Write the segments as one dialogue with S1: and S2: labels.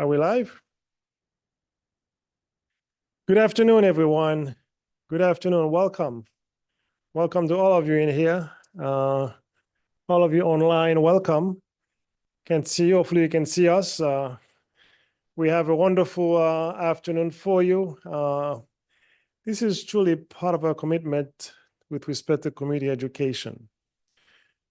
S1: Are we live? Good afternoon, everyone. Good afternoon. Welcome. Welcome to all of you in here. All of you online, welcome. Can't see you. Hopefully, you can see us. We have a wonderful afternoon for you. This is truly part of our commitment with respect to community education.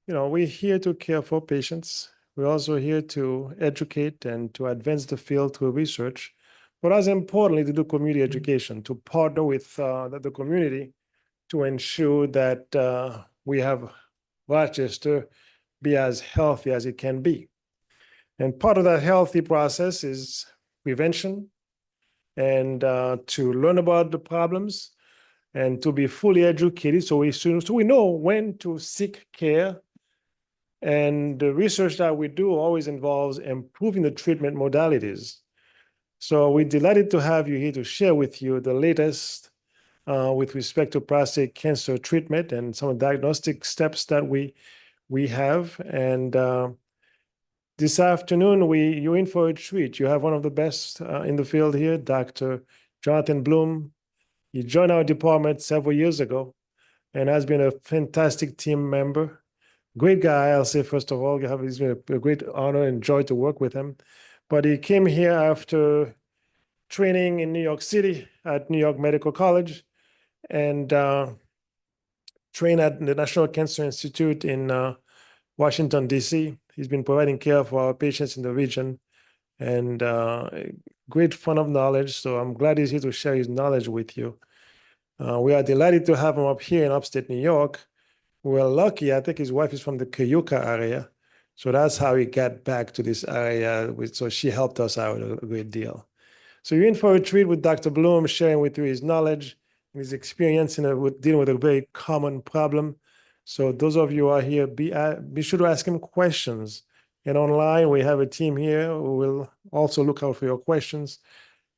S1: We're here to care for patients. We're also here to educate and to advance the field through research, but as importantly, to do community education, to partner with the community to ensure that we have Rochester be as healthy as it can be. And part of that healthy process is prevention and to learn about the problems and to be fully educated so we know when to seek care. And the research that we do always involves improving the treatment modalities. So we're delighted to have you here to share with you the latest with respect to prostate cancer treatment and some of the diagnostic steps that we have. And this afternoon, you're in for a treat. You have one of the best in the field here, Dr. Jonathan Bloom. He joined our department several years ago and has been a fantastic team member. Great guy, I'll say, first of all. It's been a great honor and joy to work with him. But he came here after training in New York City at New York Medical College and trained at the National Cancer Institute in Washington, D.C. He's been providing care for our patients in the region and great fund of knowledge. So I'm glad he's here to share his knowledge with you. We are delighted to have him up here in upstate New York. We're lucky. I think his wife is from the Cayuga area. So that's how he got back to this area. So she helped us out a great deal. So you're in for a treat with Dr. Bloom, sharing with you his knowledge and his experience with dealing with a very common problem. So those of you who are here, be sure to ask him questions. And online, we have a team here who will also look out for your questions.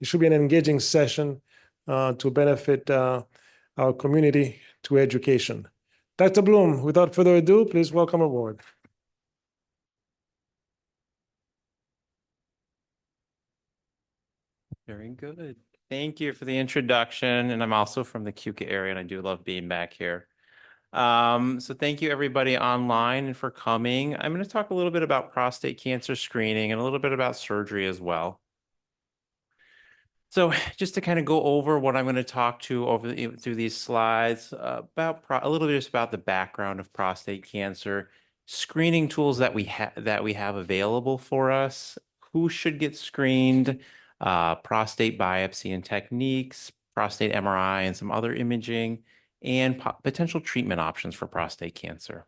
S1: It should be an engaging session to benefit our community through education. Dr. Bloom, without further ado, please welcome aboard.
S2: Very good. Thank you for the introduction. And I'm also from the Cayuga area, and I do love being back here. So thank you everybody online and for coming. I'm going to talk a little bit about prostate cancer screening and a little bit about surgery as well. So just to kind of go over what I'm going to talk to through these slides about a little bit just about the background of prostate cancer, screening tools that we have available for us, who should get screened, prostate biopsy and techniques, prostate MRI and some other imaging, and potential treatment options for prostate cancer.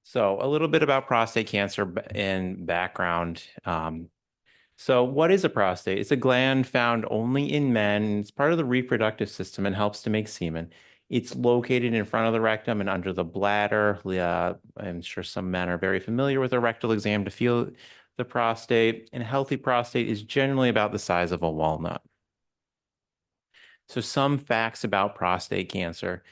S2: So a little bit about prostate cancer and background. So what is a prostate? It's a gland found only in men. It's part of the reproductive system and helps to make semen. It's located in front of the rectum and under the bladder. I'm sure some men are very familiar with a rectal exam to feel the prostate. And a healthy prostate is generally about the size of a walnut. So some facts about prostate cancer.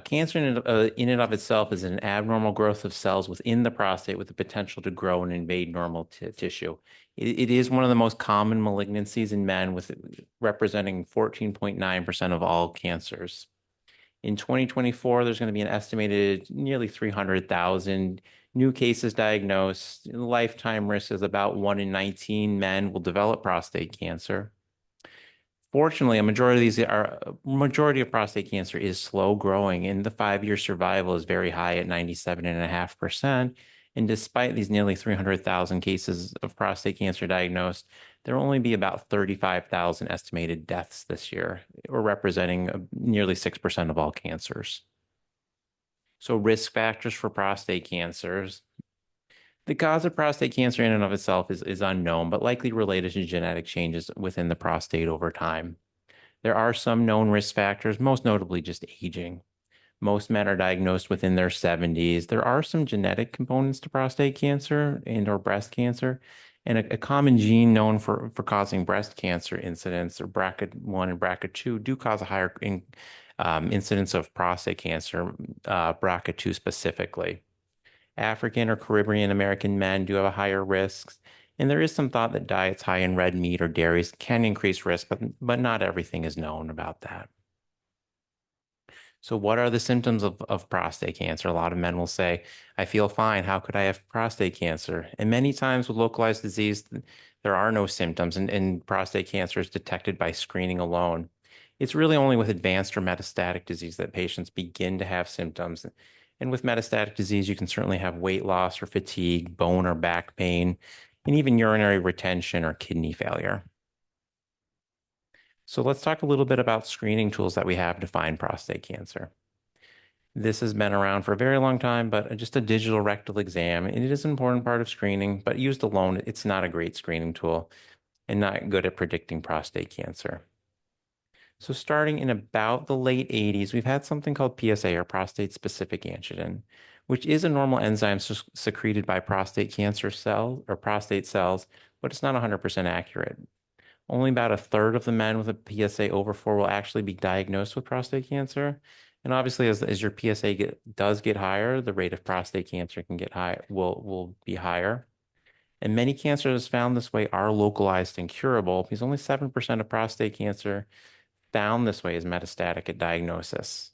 S2: Cancer in and of itself is an abnormal growth of cells within the prostate with the potential to grow and invade normal tissue. It is one of the most common malignancies in men, with representing 14.9% of all cancers. In 2024, there's going to be an estimated nearly 300,000 new cases diagnosed. Lifetime risk is about 1 in 19 men will develop prostate cancer. Fortunately, a majority of prostate cancer is slow growing, and the 5-year survival is very high at 97.5%. And despite these nearly 300,000 cases of prostate cancer diagnosed, there will only be about 35,000 estimated deaths this year, or representing nearly 6% of all cancers. So risk factors for prostate cancers. The cause of prostate cancer in and of itself is unknown, but likely related to genetic changes within the prostate over time. There are some known risk factors, most notably just aging. Most men are diagnosed within their 70s. There are some genetic components to prostate cancer and/or breast cancer, and a common gene known for causing breast cancer incidence, or BRCA1 and BRCA2, do cause a higher incidence of prostate cancer, BRCA2 specifically. African or Caribbean American men do have a higher risk, And there is some thought that diets high in red meat or dairies can increase risk, but not everything is known about that. So what are the symptoms of prostate cancer? A lot of men will say, I feel fine. How could I have prostate cancer? And many times with localized disease, there are no symptoms, and prostate cancer is detected by screening alone. It's really only with advanced or metastatic disease that patients begin to have symptoms. And with metastatic disease, you can certainly have weight loss or fatigue, bone or back pain, and even urinary retention or kidney failure. So let's talk a little bit about screening tools that we have to find prostate cancer. This has been around for a very long time, but just a digital rectal exam, and it is an important part of screening, but used alone, it's not a great screening tool and not good at predicting prostate cancer. So starting in about the late 80s, we've had something called PSA, or prostate-specific antigen, which is a normal enzyme secreted by prostate cancer cells or prostate cells, but it's not 100% accurate. Only about a third of the men with a PSA over 4 will actually be diagnosed with prostate cancer. And obviously, as your PSA does get higher, the rate of prostate cancer can get high, will be higher. And many cancers found this way are localized and curable because only 7% of prostate cancer found this way is metastatic at diagnosis.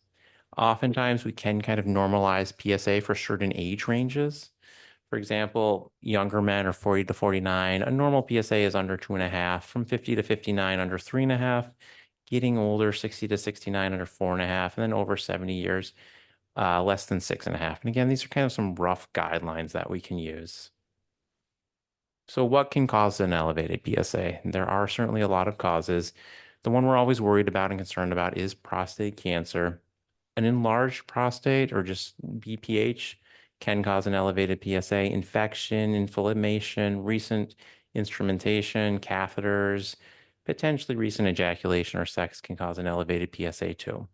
S2: Oftentimes, we can kind of normalize PSA for certain age ranges. For example, younger men are 40 to 49. A normal PSA is under 2.5, from 50 to 59, under 3.5, getting older, 60 to 69, under 4.5, and then over 70 years, less than 6.5. And again, these are kind of some rough guidelines that we can use. So what can cause an elevated PSA? There are certainly a lot of causes. The one we're always worried about and concerned about is prostate cancer. An enlarged prostate or just BPH can cause an elevated PSA. Infection, inflammation, recent instrumentation, catheters, potentially recent ejaculation or sex can cause an elevated PSA too.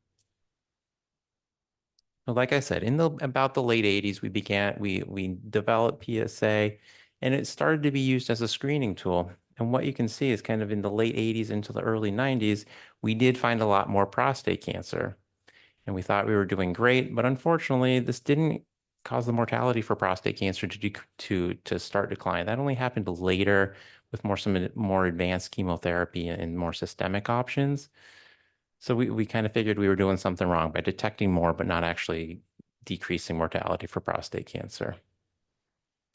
S2: But like I said, in about the late 80s, we developed PSA, and it started to be used as a screening tool. And what you can see is kind of in the late 80s into the early 90s, we did find a lot more prostate cancer. And we thought we were doing great, but unfortunately, this didn't cause the mortality for prostate cancer to start decline. That only happened later with some more advanced chemotherapy and more systemic options. So we kind of figured we were doing something wrong by detecting more, but not actually decreasing mortality for prostate cancer.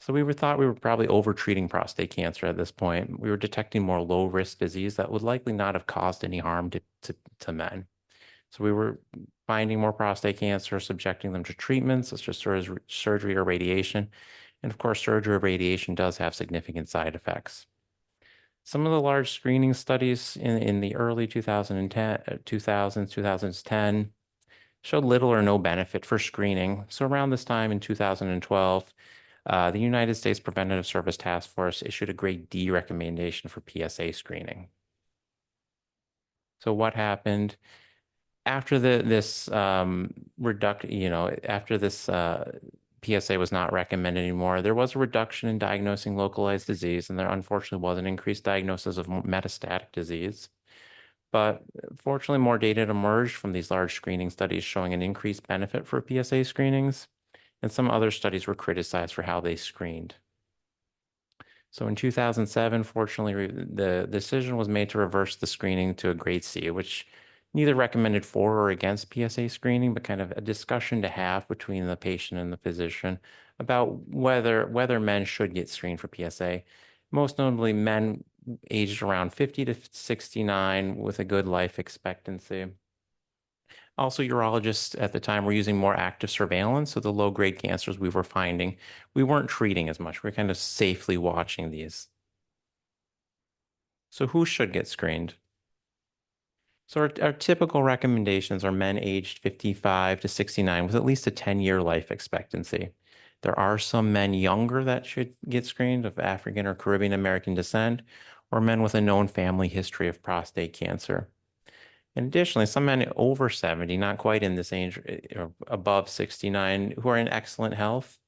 S2: So thought we were probably over-treating prostate cancer at this point. We were detecting more low-risk disease that would likely not have caused any harm to men. So we were finding more prostate cancer, subjecting them to treatments such as surgery or radiation. And of course, surgery or radiation does have significant side effects. Some of the large screening studies in the early 2010 showed little or no benefit for screening. So around this time in 2012, the United States Preventative Service Task Force issued a grade D recommendation for PSA screening. So what happened? After after this PSA was not recommended anymore, there was a reduction in diagnosing localized disease, and there unfortunately was an increased diagnosis of metastatic disease. But fortunately, more data emerged from these large screening studies showing an increased benefit for PSA screenings, and some other studies were criticized for how they screened. So in 2007, fortunately, the decision was made to reverse the screening to a grade C, which neither recommended for or against PSA screening, but kind of a discussion to have between the patient and the physician about whether men should get screened for PSA. Most notably, men aged around 50 to 69 with a good life expectancy. Also, urologists at the time were using more active surveillance, so the low-grade cancers we were finding, we weren't treating as much. We we're kind of safely watching these. So who should get screened? So our typical recommendations are men aged 55 to 69 with at least a 10-year life expectancy. There are some men younger that should get screened of African or Caribbean American descent, or men with a known family history of prostate cancer. And additionally, some men over 70, not quite in this age, or above 69, who are in excellent health,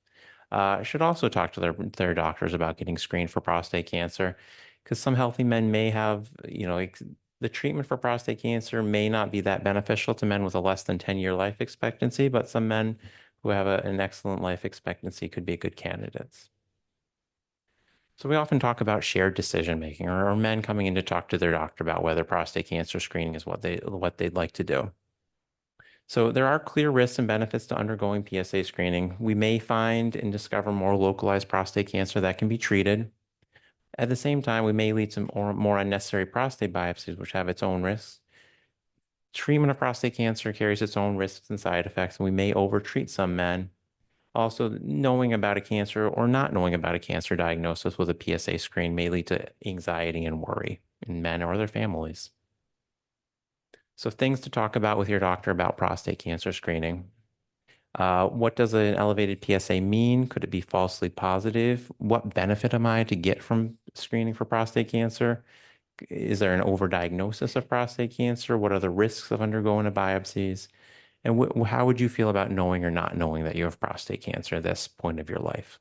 S2: should also talk to their doctors about getting screened for prostate cancer, because some healthy men may have, the treatment for prostate cancer may not be that beneficial to men with a less than 10-year life expectancy, but some men who have an excellent life expectancy could be good candidates. So we often talk about shared decision making, or men coming in to talk to their doctor about whether prostate cancer screening is what they'd like to do. So there are clear risks and benefits to undergoing PSA screening. We may find and discover more localized prostate cancer that can be treated. At the same time, we may lead to more unnecessary prostate biopsies, which have its own risks. Treatment of prostate cancer carries its own risks and side effects, and we may overtreat some men. Also, knowing about a cancer or not knowing about a cancer diagnosis with a PSA screen may lead to anxiety and worry in men or their families. So, things to talk about with your doctor about prostate cancer screening. What does an elevated PSA mean? Could it be falsely positive? What benefit am I to get from screening for prostate cancer? Is there an overdiagnosis of prostate cancer? What are the risks of undergoing a biopsies? And how would you feel about knowing or not knowing that you have prostate cancer at this point of your life?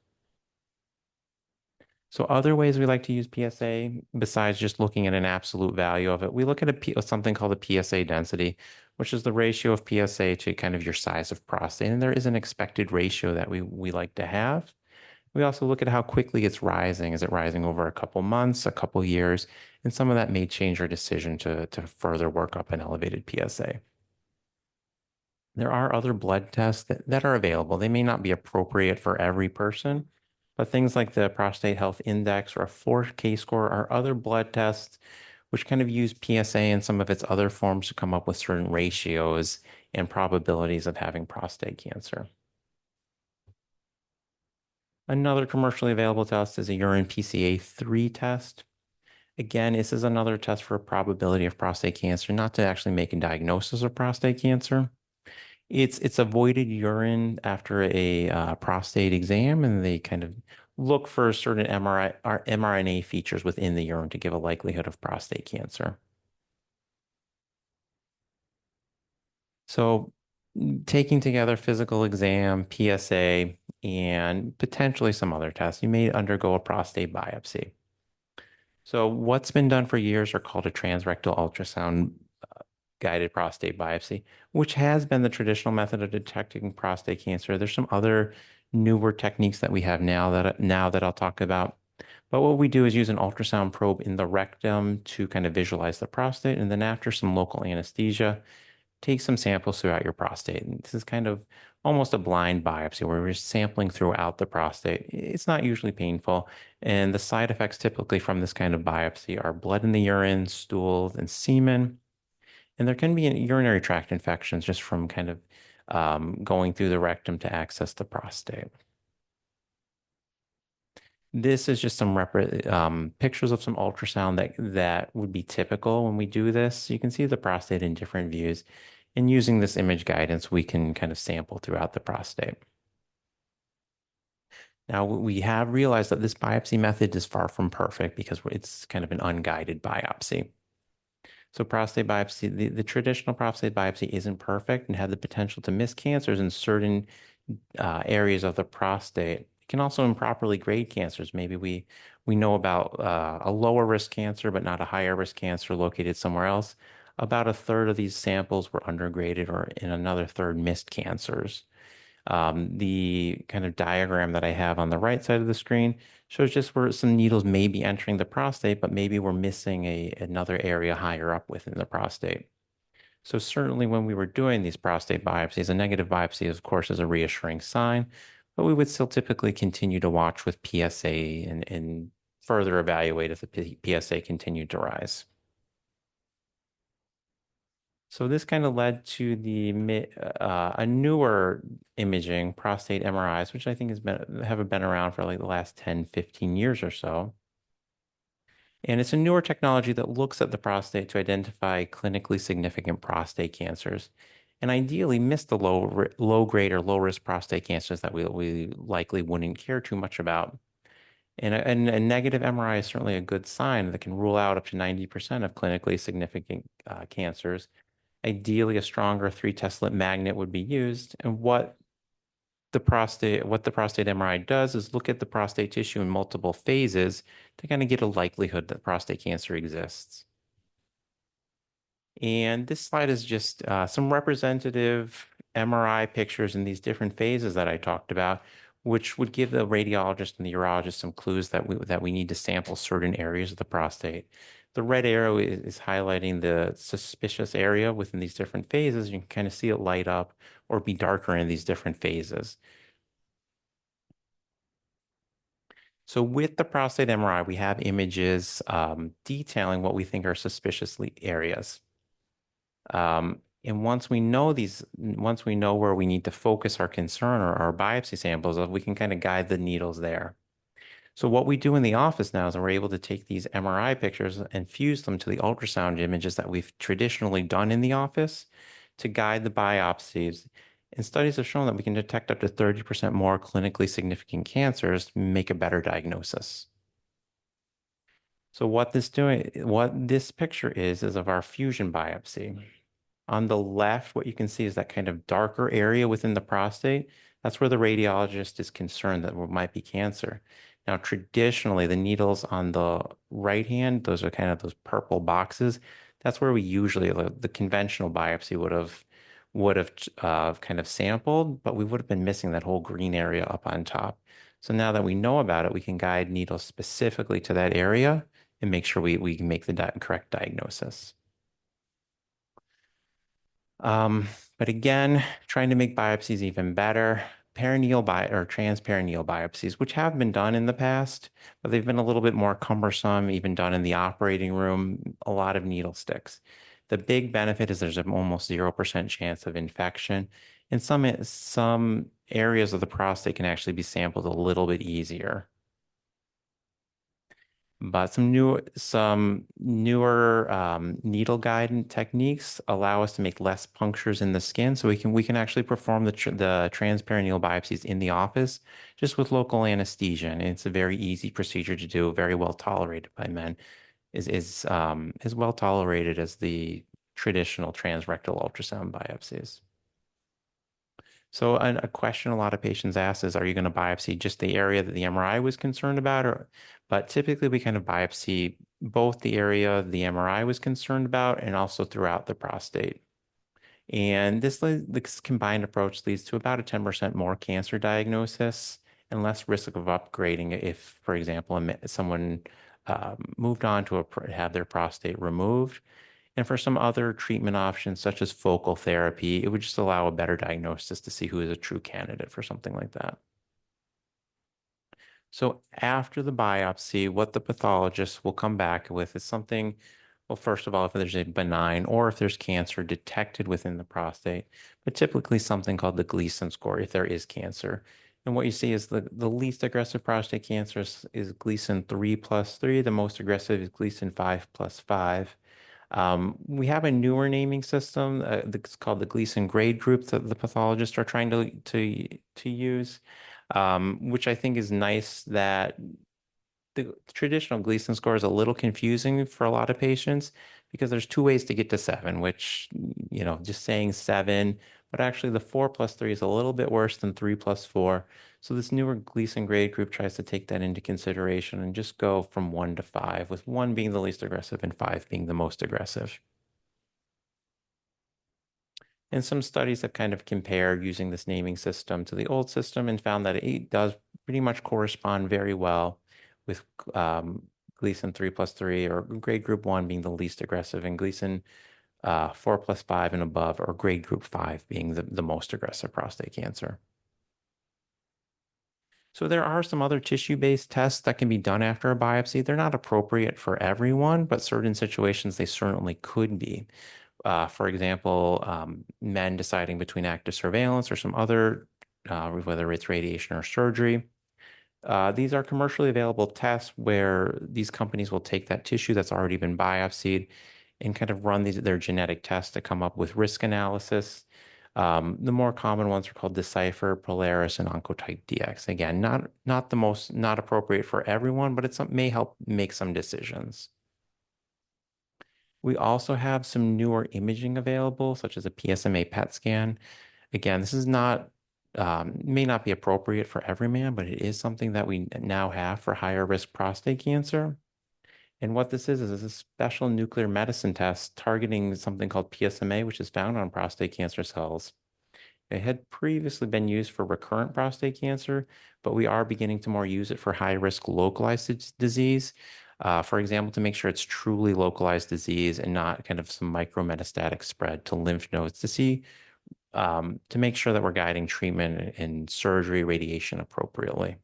S2: So other ways we like to use PSA, besides just looking at an absolute value of it, we look at something called the PSA density, which is the ratio of PSA to kind of your size of prostate. And there is an expected ratio that we like to have. We also look at how quickly it's rising. Is it rising over a couple months, a couple years? And some of that may change our decision to further work up an elevated PSA. There are other blood tests that are available. They may not be appropriate for every person, but things like the Prostate Health Index or a 4K score are other blood tests which kind of use PSA and some of its other forms to come up with certain ratios and probabilities of having prostate cancer. Another commercially available test is a urine PCA3 test. Again, this is another test for a probability of prostate cancer, not to actually make a diagnosis of prostate cancer. It's avoided urine after a prostate exam, and they kind of look for certain mRNA features within the urine to give a likelihood of prostate cancer. So, taking together physical exam, PSA, and potentially some other tests, you may undergo a prostate biopsy. So, what's been done for years are called a transrectal ultrasound guided prostate biopsy, which has been the traditional method of detecting prostate cancer. There's some other newer techniques that we have now that I'll talk about. But what we do is use an ultrasound probe in the rectum to kind of visualize the prostate, and then after some local anesthesia, take some samples throughout your prostate. And this is kind of almost a blind biopsy where we're sampling throughout the prostate. It's not usually painful, and the side effects typically from this kind of biopsy are blood in the urine, stool, and semen. And there can be urinary tract infections just from kind of going through the rectum to access the prostate. This is just some pictures of some ultrasound that would be typical when we do this. You can see the prostate in different views. And using this image guidance, we can kind of sample throughout the prostate. Now, we have realized that this biopsy method is far from perfect because it's kind of an unguided biopsy. So prostate biopsy, the traditional prostate biopsy isn't perfect and had the potential to miss cancers in certain areas of the prostate. It can also improperly grade cancers. Maybe we know about a lower risk cancer, but not a higher risk cancer located somewhere else. About a third of these samples were undergraded, or in another third missed cancers. The kind of diagram that I have on the right side of the screen shows just where some needles may be entering the prostate, but maybe we're missing another area higher up within the prostate. So certainly when we were doing these prostate biopsies, a negative biopsy, of course, is a reassuring sign, but we would still typically continue to watch with PSA and further evaluate if the PSA continued to rise. So this kind of led to a newer imaging, prostate MRIs, which I think have been around for like the last 10, 15 years or so. And it's a newer technology that looks at the prostate to identify clinically significant prostate cancers, and ideally miss the low grade or low risk prostate cancers that we likely wouldn't care too much about. And a negative MRI is certainly a good sign that can rule out up to 90% of clinically significant cancers. Ideally, a stronger 3 Tesla magnet would be used. And what the prostate MRI does is look at the prostate tissue in multiple phases to kind of get a likelihood that prostate cancer exists. And this slide is just some representative MRI pictures in these different phases that I talked about, which would give the radiologist and the urologist some clues that we need to sample certain areas of the prostate. The red arrow is highlighting the suspicious area within these different phases. You can kind of see it light up or be darker in these different phases. So with the prostate MRI, we have images detailing what we think are suspicious areas. And once we know where we need to focus our concern or our biopsy samples of, we can kind of guide the needles there. So what we do in the office now is we're able to take these MRI pictures and fuse them to the ultrasound images that we've traditionally done in the office to guide the biopsies. And studies have shown that we can detect up to 30% more clinically significant cancers to make a better diagnosis. So what this picture is of our fusion biopsy. On the left, what you can see is that kind of darker area within the prostate. That's where the radiologist is concerned that there might be cancer. Now, traditionally, the needles on the right hand, those are kind of those purple boxes. That's where we usually, the conventional biopsy would have kind of sampled, but we would have been missing that whole green area up on top. So now that we know about it, we can guide needles specifically to that area and make sure we can make the correct diagnosis. But again, trying to make biopsies even better, or transperineal biopsies, which have been done in the past, but they've been a little bit more cumbersome, even done in the operating room, a lot of needle sticks. The big benefit is there's an almost 0% chance of infection. And some areas of the prostate can actually be sampled a little bit easier. But some newer needle guide techniques allow us to make less punctures in the skin, so we can actually perform the transperineal biopsies in the office just with local anesthesia, and it's a very easy procedure to do, very well tolerated by men, is as well tolerated as the traditional transrectal ultrasound biopsies. So a question a lot of patients ask is, are you going to biopsy just the area that the MRI was concerned about? But typically we kind of biopsy both the area the MRI was concerned about and also throughout the prostate. And this combined approach leads to about a 10% more cancer diagnosis and less risk of upgrading if, for example, someone moved on to have their prostate removed. And for some other treatment options, such as focal therapy, it would just allow a better diagnosis to see who is a true candidate for something like that. So after the biopsy, what the pathologist will come back with is something, well, first of all, if there's a benign or if there's cancer detected within the prostate, but typically something called the Gleason score if there is cancer. And what you see is the least aggressive prostate cancer is Gleason 3+3. The most aggressive is Gleason 5+5. We have a newer naming system that's called the Gleason grade group that the pathologists are trying to use, which I think is nice that the traditional Gleason score is a little confusing for a lot of patients because there's two ways to get to 7, which, just saying 7, but actually the 4+3 is a little bit worse than 3+4. So this newer Gleason grade group tries to take that into consideration and just go from 1 to 5, with 1 being the least aggressive and 5 being the most aggressive. And some studies have kind of compared using this naming system to the old system and found that it does pretty much correspond very well with Gleason 3+3 or grade group 1 being the least aggressive and Gleason 4+5 and above, or grade group 5 being the most aggressive prostate cancer. So there are some other tissue-based tests that can be done after a biopsy. They're not appropriate for everyone, but certain situations they certainly could be. For example, men deciding between active surveillance or some other, whether it's radiation or surgery. These are commercially available tests where these companies will take that tissue that's already been biopsied and kind of run their genetic tests to come up with risk analysis. The more common ones are called Decipher, Polaris, and Oncotype DX. Again, not appropriate for everyone, but it may help make some decisions. We also have some newer imaging available, such as a PSMA PET scan. Again, this is may not be appropriate for every man, but it is something that we now have for higher risk prostate cancer. And what this is a special nuclear medicine test targeting something called PSMA, which is found on prostate cancer cells. It had previously been used for recurrent prostate cancer, but we are beginning to more use it for high-risk localized disease. For example, to make sure it's truly localized disease and not kind of some micrometastatic spread to lymph nodes to see, to make sure that we're guiding treatment and surgery, radiation appropriately.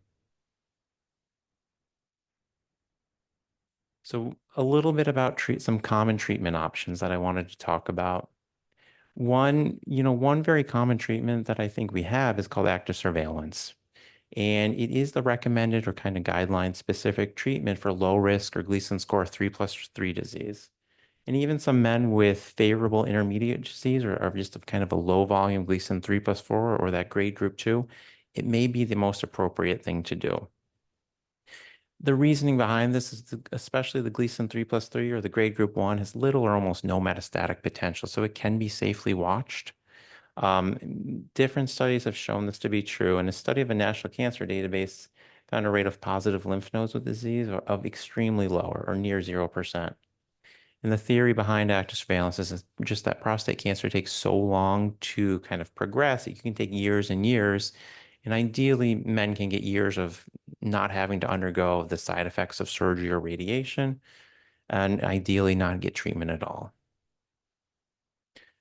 S2: So a little bit about some common treatment options that I wanted to talk about. One very common treatment that I think we have is called active surveillance. And it is the recommended or kind of guideline specific treatment for low risk or Gleason score 3+3 disease. And even some men with favorable intermediate disease or just kind of a low volume Gleason 3+4 or that grade group 2, it may be the most appropriate thing to do. The reasoning behind this is especially the Gleason 3+3 or the grade group 1 has little or almost no metastatic potential, so it can be safely watched. Different studies have shown this to be true, and a study of a national cancer database found a rate of positive lymph nodes with disease of extremely low or near 0%. And the theory behind active surveillance is just that prostate cancer takes so long to kind of progress. It can take years and years. And ideally, men can get years of not having to undergo the side effects of surgery or radiation, and ideally not get treatment at all.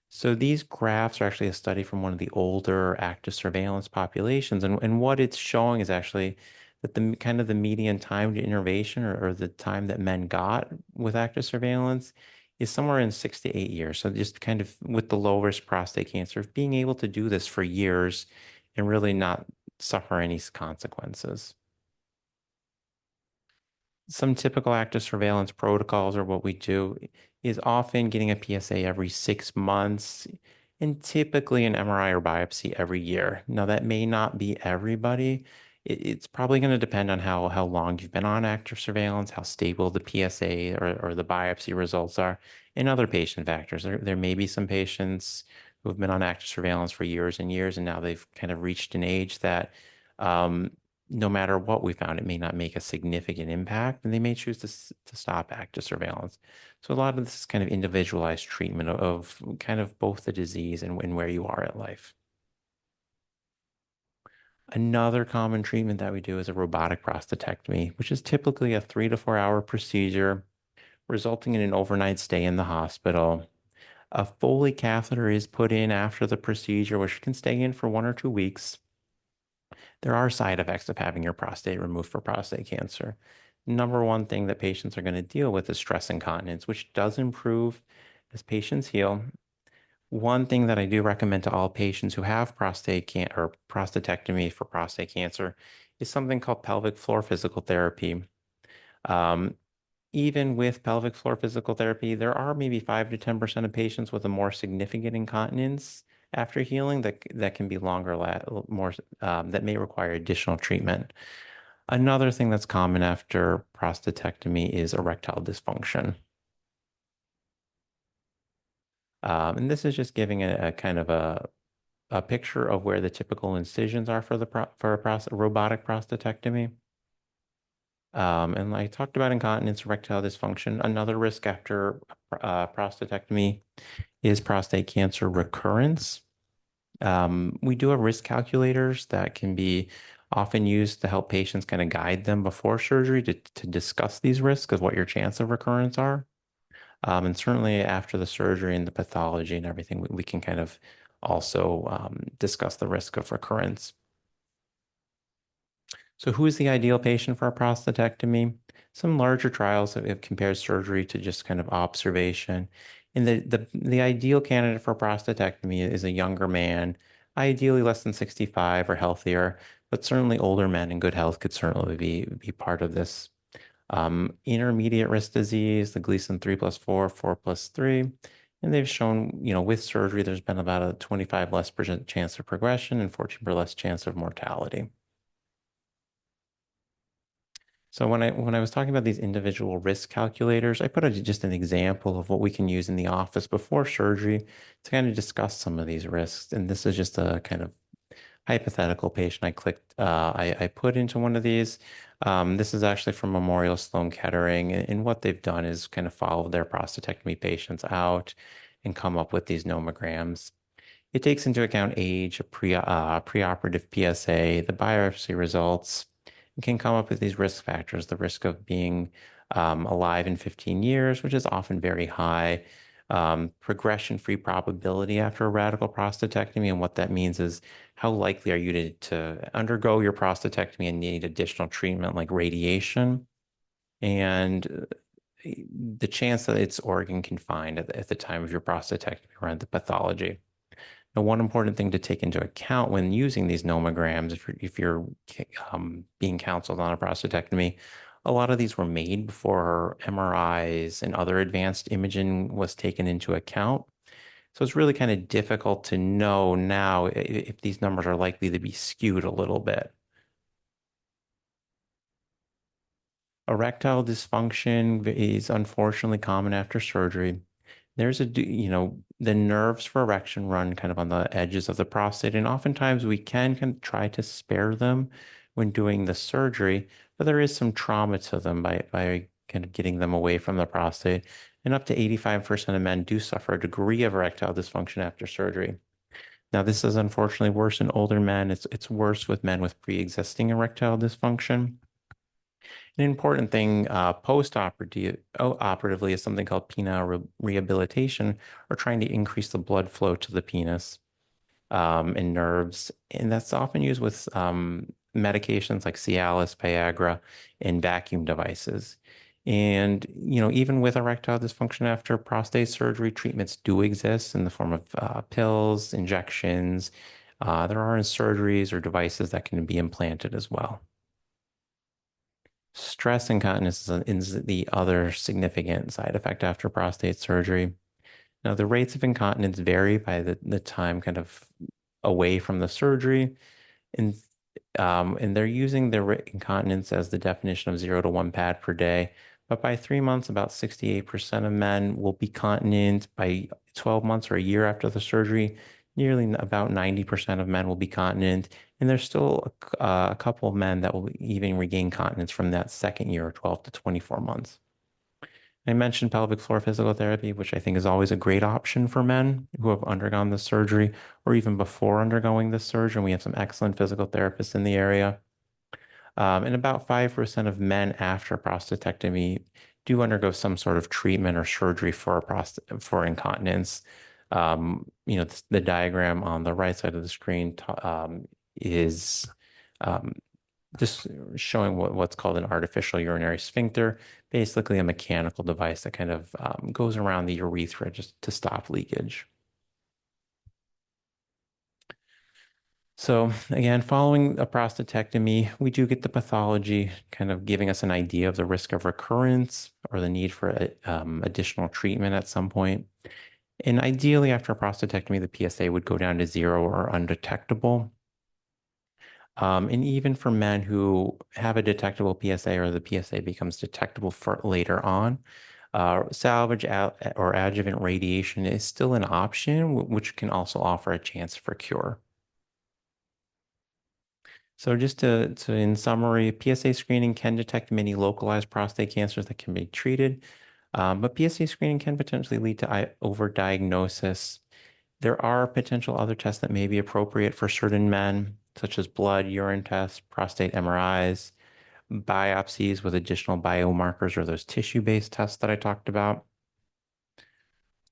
S2: So these graphs are actually a study from one of the older active surveillance populations. And what it's showing is actually that the kind of the median time to innervation or the time that men got with active surveillance is somewhere in 6 to 8 years. So just kind of with the low risk prostate cancer, being able to do this for years and really not suffer any consequences. Some typical active surveillance protocols or what we do is often getting a PSA every 6 months and typically an MRI or biopsy every year. Now, that may not be everybody. It's probably going to depend on how long you've been on active surveillance, how stable the PSA or the biopsy results are, and other patient factors. There may be some patients who have been on active surveillance for years and years, and now they've kind of reached an age that um, no matter what we found, it may not make a significant impact, and they may choose to stop active surveillance. So a lot of this is kind of individualized treatment of kind of both the disease and where you are at life. Another common treatment that we do is a robotic prostatectomy, which is typically a 3 to 4 hour procedure, resulting in an overnight stay in the hospital. A Foley catheter is put in after the procedure, which can stay in for 1 or 2 weeks. There are side effects of having your prostate removed for prostate cancer. Number one thing that patients are going to deal with is stress incontinence, which does improve as patients heal. One thing that I do recommend to all patients who have prostate cancer or prostatectomy for prostate cancer is something called pelvic floor physical therapy. Um, Even with pelvic floor physical therapy, there are maybe 5 to 10% of patients with a more significant incontinence after healing that can be more that may require additional treatment. Another thing that's common after prostatectomy is erectile dysfunction. And this is just giving a kind of a picture of where the typical incisions are for a robotic prostatectomy. And I talked about incontinence, erectile dysfunction. Another risk after prostatectomy is prostate cancer recurrence. We do have risk calculators that can be often used to help patients kind of guide them before surgery to discuss these risks of what your chance of recurrence are. And certainly after the surgery and the pathology and everything, we can kind of also discuss the risk of recurrence. So who is the ideal patient for a prostatectomy? Some larger trials have compared surgery to just kind of observation. And the ideal candidate for prostatectomy is a younger man, ideally less than 65 or healthier, but certainly older men in good health could certainly be part of this. Intermediate risk disease, the Gleason 3+4, 4+3. And they've shown, with surgery, there's been about a 25 less percent chance of progression and 14% less chance of mortality. So when I was talking about these individual risk calculators, I put just an example of what we can use in the office before surgery to kind of discuss some of these risks. And this is just a kind of hypothetical patient I put into one of these. This is actually from Memorial Sloan Kettering, and what they've done is kind of follow their prostatectomy patients out and come up with these nomograms. It takes into account age, a preoperative PSA, the biopsy results. It can come up with these risk factors, the risk of being alive in 15 years, which is often very high, progression-free probability after a radical prostatectomy. And what that means is how likely are you to undergo your prostatectomy and need additional treatment like radiation? And the chance that it's organ confined at the time of your prostatectomy or the pathology. Now, one important thing to take into account when using these nomograms, if you're being counseled on a prostatectomy, a lot of these were made before MRIs and other advanced imaging was taken into account. So it's really kind of difficult to know now if these numbers are likely to be skewed a little bit. Erectile dysfunction is unfortunately common after surgery. There's the nerves for erection run kind of on the edges of the prostate, and oftentimes we can try to spare them when doing the surgery, but there is some trauma to them by kind of getting them away from the prostate. And up to 85% of men do suffer a degree of erectile dysfunction after surgery. Now, this is unfortunately worse in older men. It's worse with men with pre-existing erectile dysfunction. An important thing operatively is something called penile rehabilitation, or trying to increase the blood flow to the penis and nerves. And that's often used with medications like Cialis, Viagra, and vacuum devices. And, even with erectile dysfunction after prostate surgery, treatments do exist in the form of pills, injections. There are surgeries or devices that can be implanted as well. Stress incontinence is the other significant side effect after prostate surgery. Now, the rates of incontinence vary by the time kind of away from the surgery. And, and they're using the incontinence as the definition of 0 to 1 pad per day. But by 3 months, about 68% of men will be continent. By 12 months or a year after the surgery, nearly about 90% of men will be continent. And there's still a couple of men that will even regain continence from that second year, 12 to 24 months. I mentioned pelvic floor physical therapy, which I think is always a great option for men who have undergone the surgery or even before undergoing the surgery. We have some excellent physical therapists in the area. And about 5% of men after prostatectomy do undergo some sort of treatment or surgery for incontinence. The diagram on the right side of the screen is just showing what's called an artificial urinary sphincter, basically a mechanical device that kind of goes around the urethra just to stop leakage. So again, following a prostatectomy, we do get the pathology kind of giving us an idea of the risk of recurrence or the need for additional treatment at some point. And ideally, after a prostatectomy, the PSA would go down to 0 or undetectable. And even for men who have a detectable PSA or the PSA becomes detectable for later on, salvage or adjuvant radiation is still an option, which can also offer a chance for cure. So just to in summary, PSA screening can detect many localized prostate cancers that can be treated, but PSA screening can potentially lead to overdiagnosis. There are potential other tests that may be appropriate for certain men, such as blood, urine tests, prostate MRIs, biopsies with additional biomarkers or those tissue-based tests that I talked about.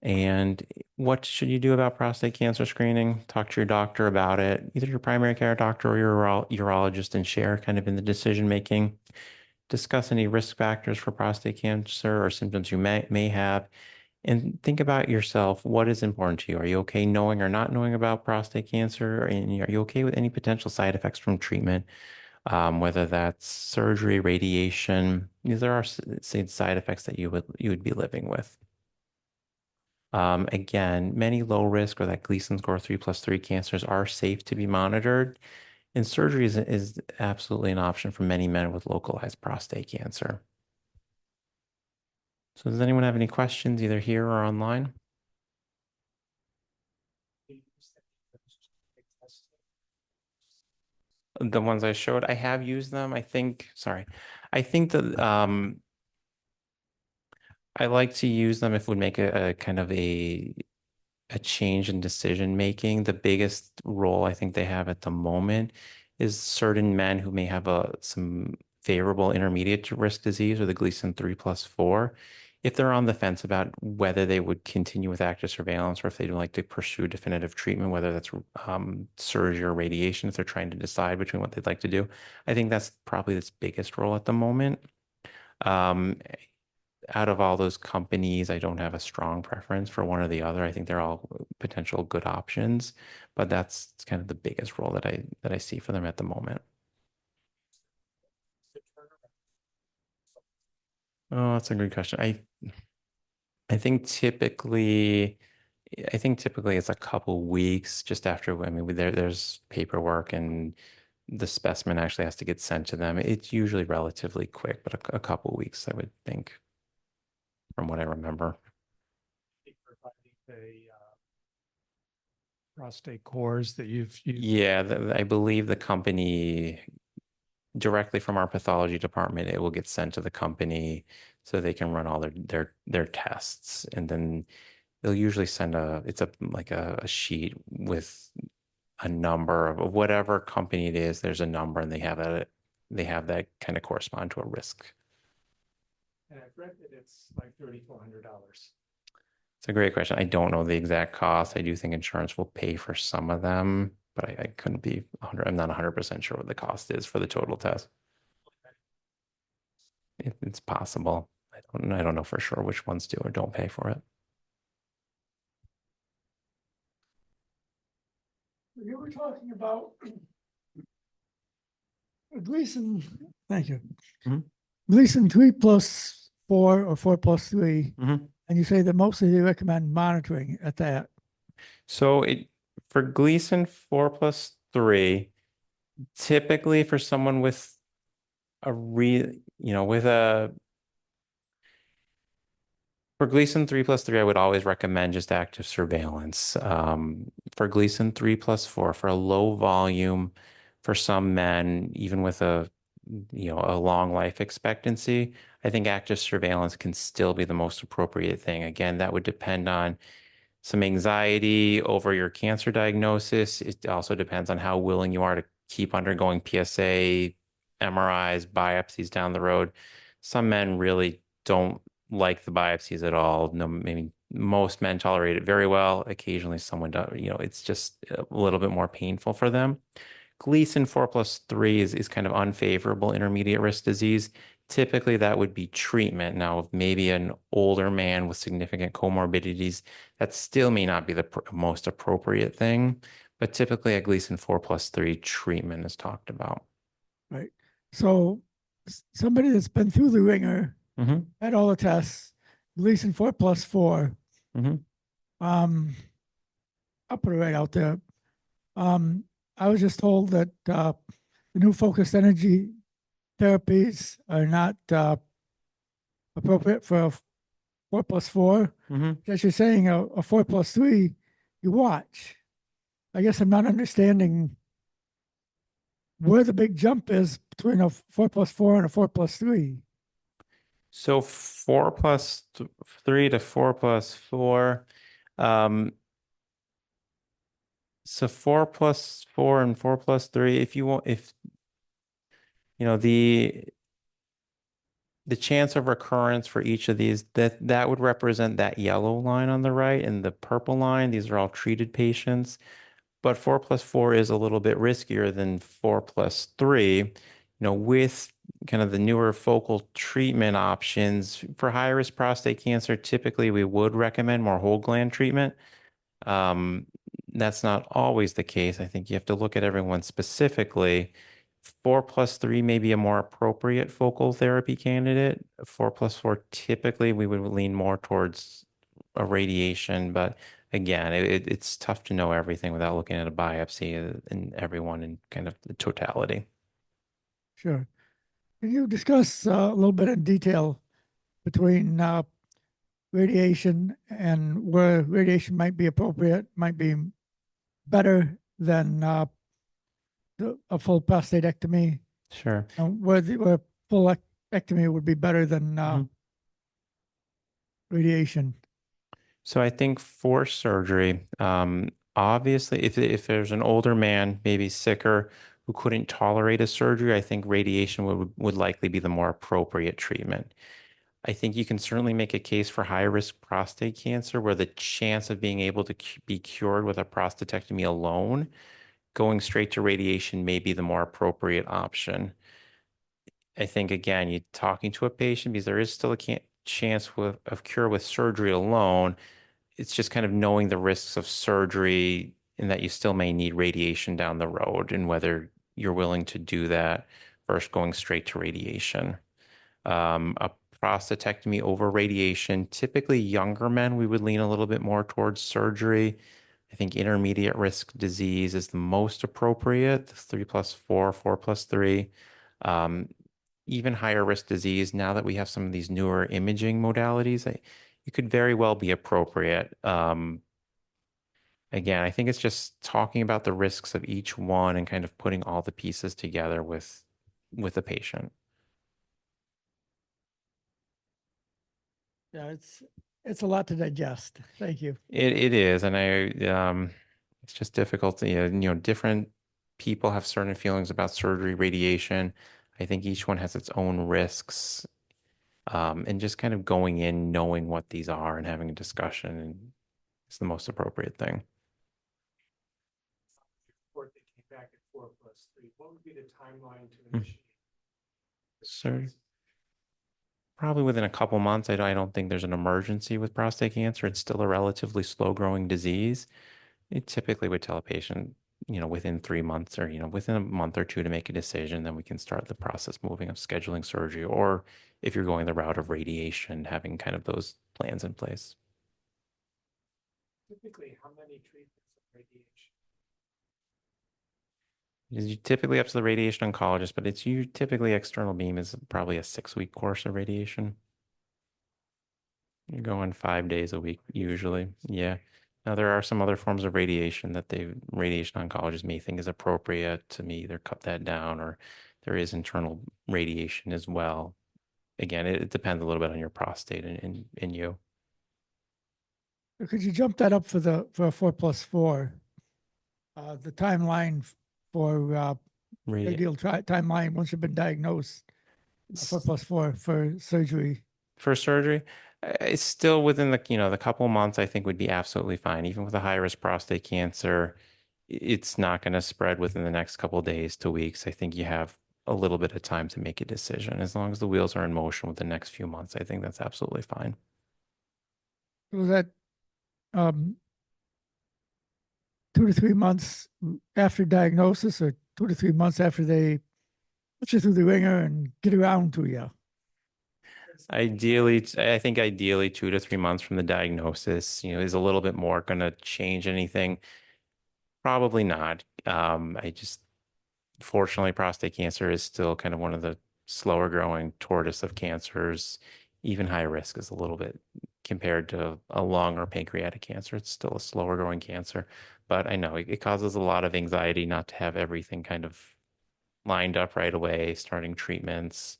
S2: And what should you do about prostate cancer screening? Talk to your doctor about it, either your primary care doctor or your urologist, and share kind of in the decision making. Discuss any risk factors for prostate cancer or symptoms you may have. And think about yourself. What is important to you? Are you okay knowing or not knowing about prostate cancer? And are you okay with any potential side effects from treatment? Whether that's surgery, radiation, there are side effects that you would be living with. Again, many low risk or that Gleason score 3+3 cancers are safe to be monitored, and surgery is absolutely an option for many men with localized prostate cancer. So does anyone have any questions either here or online? The ones I showed, I have used them. I think that I like to use them if it would make a kind of a a change in decision making. The biggest role I think they have at the moment is certain men who may have some favorable intermediate to risk disease or the Gleason 3+4. If they're on the fence about whether they would continue with active surveillance or if they'd like to pursue definitive treatment, whether that's surgery or radiation, if they're trying to decide between what they'd like to do, I think that's probably its biggest role at the moment. Um, Out of all those companies, I don't have a strong preference for one or the other. I think they're all potential good options, but that's kind of the biggest role that I see for them at the moment. Oh, that's a good question. I think typically it's a couple weeks just after. I mean, there's paperwork and the specimen actually has to get sent to them. It's usually relatively quick, but a couple weeks, I would think, from what I remember.
S1: For finding the prostate cores that you've used.
S2: Yeah, I believe the company directly from our pathology department, it will get sent to the company so they can run all their tests, and then they'll usually send like a sheet with a number of whatever company it is. There's a number, and they have that kind of correspond to a risk.
S1: And I've read that it's like $3,400.
S2: It's a great question. I don't know the exact cost. I do think insurance will pay for some of them, but I couldn't be 100. I'm not 100% sure what the cost is for the total test. It's possible. I don't know for sure which ones do or don't pay for it.
S3: You were talking about Gleason, thank you.
S2: Mhm.
S3: Gleason 3+4 or 4+3,
S2: Mhm.
S3: and you say that mostly they recommend monitoring at that.
S2: So for Gleason 4+3, typically for someone with for Gleason 3+3, I would always recommend just active surveillance. For Gleason 3+4, for a low volume, for some men, even with a long life expectancy, I think active surveillance can still be the most appropriate thing. Again, that would depend on some anxiety over your cancer diagnosis. It also depends on how willing you are to keep undergoing PSA, MRIs, biopsies down the road. Some men really don't like the biopsies at all. No, maybe most men tolerate it very well. Occasionally someone does, it's just a little bit more painful for them. Gleason 4+3 is kind of unfavorable intermediate risk disease. Typically, that would be treatment. Now, if maybe an older man with significant comorbidities, that still may not be the most appropriate thing, but typically a Gleason 4+3 treatment is talked about.
S3: Right. So somebody that's been through the ringer,
S2: Mm-hmm.
S3: had all the tests, Gleason 4+4,
S2: Mm-hmm.
S3: I'll put it right out there. I was just told that the new focused energy therapies are not appropriate for a 4+4.
S2: Mm-hmm.
S3: As you're saying, a 4+3, you watch. I guess I'm not understanding where the big jump is between a 4+4 and a 4+3.
S2: So 4+3 to 4+4. So 4+4 and 4+3, if you want, the chance of recurrence for each of these, that would represent that yellow line on the right, and the purple line, these are all treated patients. But 4+4 is a little bit riskier than 4+3. With kind of the newer focal treatment options for high-risk prostate cancer, typically we would recommend more whole gland treatment. That's not always the case. I think you have to look at everyone specifically. 4+3 may be a more appropriate focal therapy candidate. 4+4, typically we would lean more towards a radiation, but again, it's tough to know everything without looking at a biopsy and everyone in kind of the totality.
S3: Sure. Can you discuss a little bit in detail between radiation and where radiation might be appropriate, might be better than a full prostatectomy,
S2: Sure.
S3: and where full ectomy would be better than radiation?
S2: So I think for surgery, obviously, if there's an older man, maybe sicker, who couldn't tolerate a surgery, I think radiation would likely be the more appropriate treatment. I think you can certainly make a case for high risk prostate cancer where the chance of being able to be cured with a prostatectomy alone, going straight to radiation may be the more appropriate option. I think again, you're talking to a patient because there is still a chance of cure with surgery alone. It's just kind of knowing the risks of surgery and that you still may need radiation down the road and whether you're willing to do that versus going straight to radiation. A prostatectomy over radiation, typically younger men, we would lean a little bit more towards surgery. I think intermediate risk disease is the most appropriate, 3+4, 4+3. Even higher risk disease, now that we have some of these newer imaging modalities, it could very well be appropriate. Again, I think it's just talking about the risks of each one and kind of putting all the pieces together with the patient.
S3: Yeah, it's a lot to digest. Thank you.
S2: It is, and it's just difficult to, different people have certain feelings about surgery, radiation. I think each one has its own risks, and just kind of going in, knowing what these are and having a discussion is the most appropriate thing.
S1: Report that came back at 4+3. What would be the timeline to initiate?
S2: So probably within a couple months. I don't think there's an emergency with prostate cancer. It's still a relatively slow growing disease. It typically would tell a patient, within 3 months or, within a month or two to make a decision. Then we can start the process moving of scheduling surgery, or if you're going the route of radiation, having kind of those plans in place.
S1: Typically, how many treatments of radiation?
S2: You typically up to the radiation oncologist, but typically external beam is probably a 6-week course of radiation. You're going 5 days a week usually. Yeah. Now there are some other forms of radiation that radiation oncologists may think is appropriate to either cut that down, or there is internal radiation as well. Again, it depends a little bit on your prostate and you.
S3: Could you jump that up for a 4+4? The timeline for ideal timeline once you've been diagnosed, 4+4 for surgery.
S2: For surgery, it's still within the couple of months, I think would be absolutely fine. Even with a high risk prostate cancer, it's not going to spread within the next couple of days to weeks. I think you have a little bit of time to make a decision. As long as the wheels are in motion with the next few months, I think that's absolutely fine.
S3: Was that 2 to 3 months after diagnosis, or 2 to 3 months after they put you through the ringer and get around to you?
S2: Ideally, I think ideally 2 to 3 months from the diagnosis, is a little bit more going to change anything. Probably not. Fortunately, prostate cancer is still kind of one of the slower growing tortoise of cancers. Even high risk is a little bit compared to a lung or pancreatic cancer. It's still a slower growing cancer, but I know it causes a lot of anxiety not to have everything kind of lined up right away, starting treatments.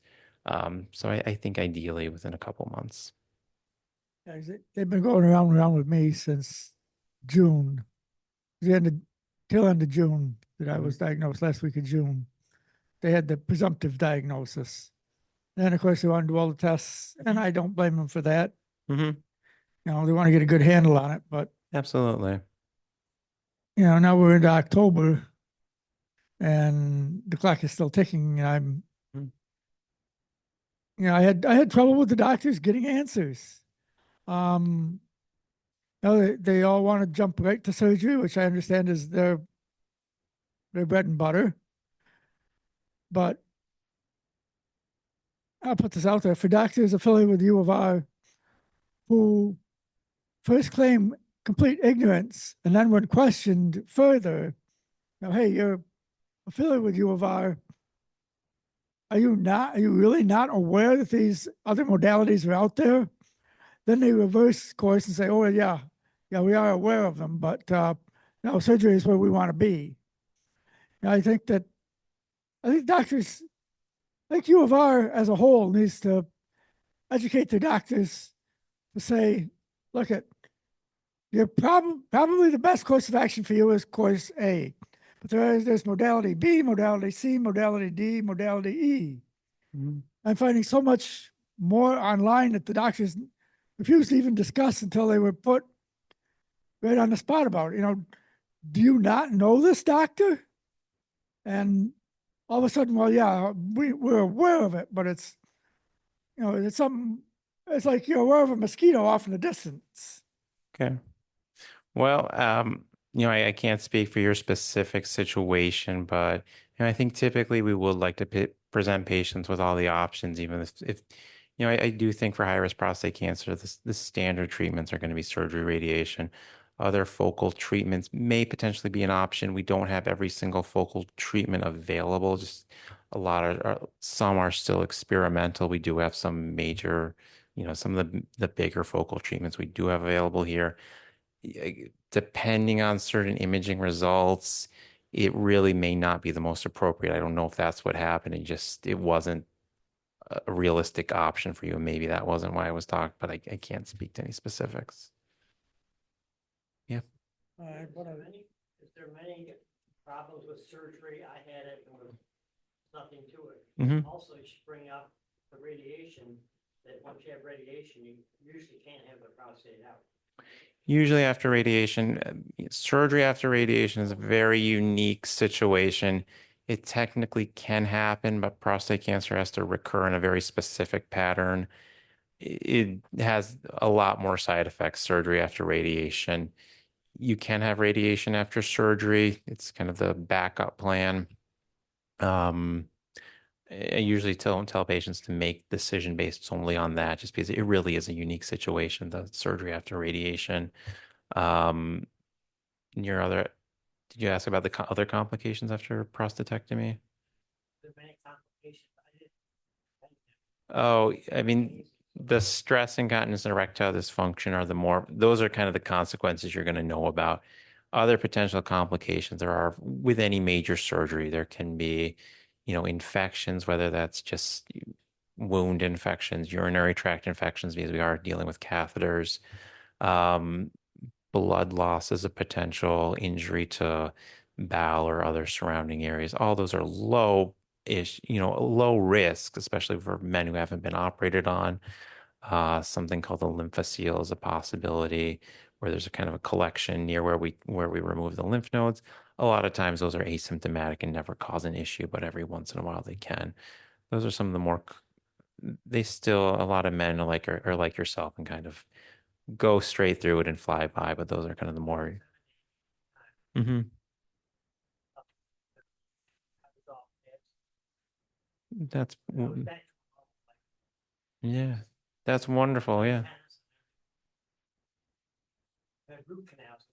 S2: So I think ideally within a couple months.
S3: Yeah, they've been going around with me since June, till end of June that I was diagnosed, last week of June. They had the presumptive diagnosis. Then, of course, they want to do all the tests, and I don't blame them for that.
S2: Mm-hmm.
S3: They want to get a good handle on it, but
S2: absolutely.
S3: Now we're into October, and the clock is still ticking. And I had trouble with the doctors getting answers. They all want to jump right to surgery, which I understand is their bread and butter. But I'll put this out there for doctors affiliated with U of R who first claim complete ignorance, and then when questioned further, hey, you're affiliated with U of R. Are you really not aware that these other modalities are out there? Then they reverse course and say, oh, yeah, we are aware of them, but no, surgery is where we want to be. I think doctors, I think U of R as a whole needs to educate their doctors to say, look, You're probably the best course of action for you is course A. But there's modality B, modality C, modality D, modality E.
S1: Mhm.
S3: I'm finding so much more online that the doctors refuse to even discuss until they were put right on the spot about it. You know, do you not know this doctor? And all of a sudden, well, yeah, we're aware of it, but it's, you know, it's something, it's like you're aware of a mosquito off in the distance.
S2: Okay. Well, I can't speak for your specific situation, but I think typically we would like to present patients with all the options, even if I do think for high-risk prostate cancer, the standard treatments are going to be surgery, radiation. Other focal treatments may potentially be an option. We don't have every single focal treatment available. Just some are still experimental. We do have some major, some of the bigger focal treatments we do have available here. Depending on certain imaging results, it really may not be the most appropriate. I don't know if that's what happened. It wasn't a realistic option for you. And maybe that wasn't why I was talking, but I can't speak to any specifics. Yeah.
S4: Is there many problems with surgery? I had it and there was nothing to it.
S2: Mhm.
S4: Also, you should bring up the radiation, that once you have radiation, you usually can't have the prostate out.
S2: Usually after radiation, surgery after radiation is a very unique situation. It technically can happen, but prostate cancer has to recur in a very specific pattern. It has a lot more side effects, surgery after radiation. You can have radiation after surgery. It's kind of the backup plan. I usually tell patients to make decision based solely on that, just because it really is a unique situation, the surgery after radiation. Um, your other, did you ask about the other complications after prostatectomy?
S4: There are many complications. I didn't.
S2: Oh, I mean, the stress, incontinence, and erectile dysfunction are those are kind of the consequences you're going to know about. Other potential complications there are with any major surgery. There can be, infections, whether that's just wound infections, urinary tract infections, because we are dealing with catheters. Um, Blood loss is a potential injury to bowel or other surrounding areas. All those are low risk, especially for men who haven't been operated on. Something called the lymphocele is a possibility, where there's a kind of a collection near where we remove the lymph nodes. A lot of times those are asymptomatic and never cause an issue, but every once in a while they can. Those are some of the more. A lot of men are like yourself and kind of go straight through it and fly by, but those are kind of the more. Mhm. That's yeah, that's wonderful. Yeah.
S4: Root canals.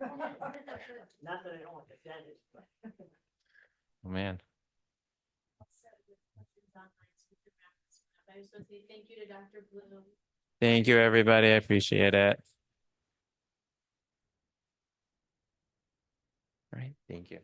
S4: Not that I don't want the dentist, but.
S2: Oh, man.
S5: I just want to say thank you to Dr. Bloom.
S2: Thank you, everybody. I appreciate it. All right. Thank you.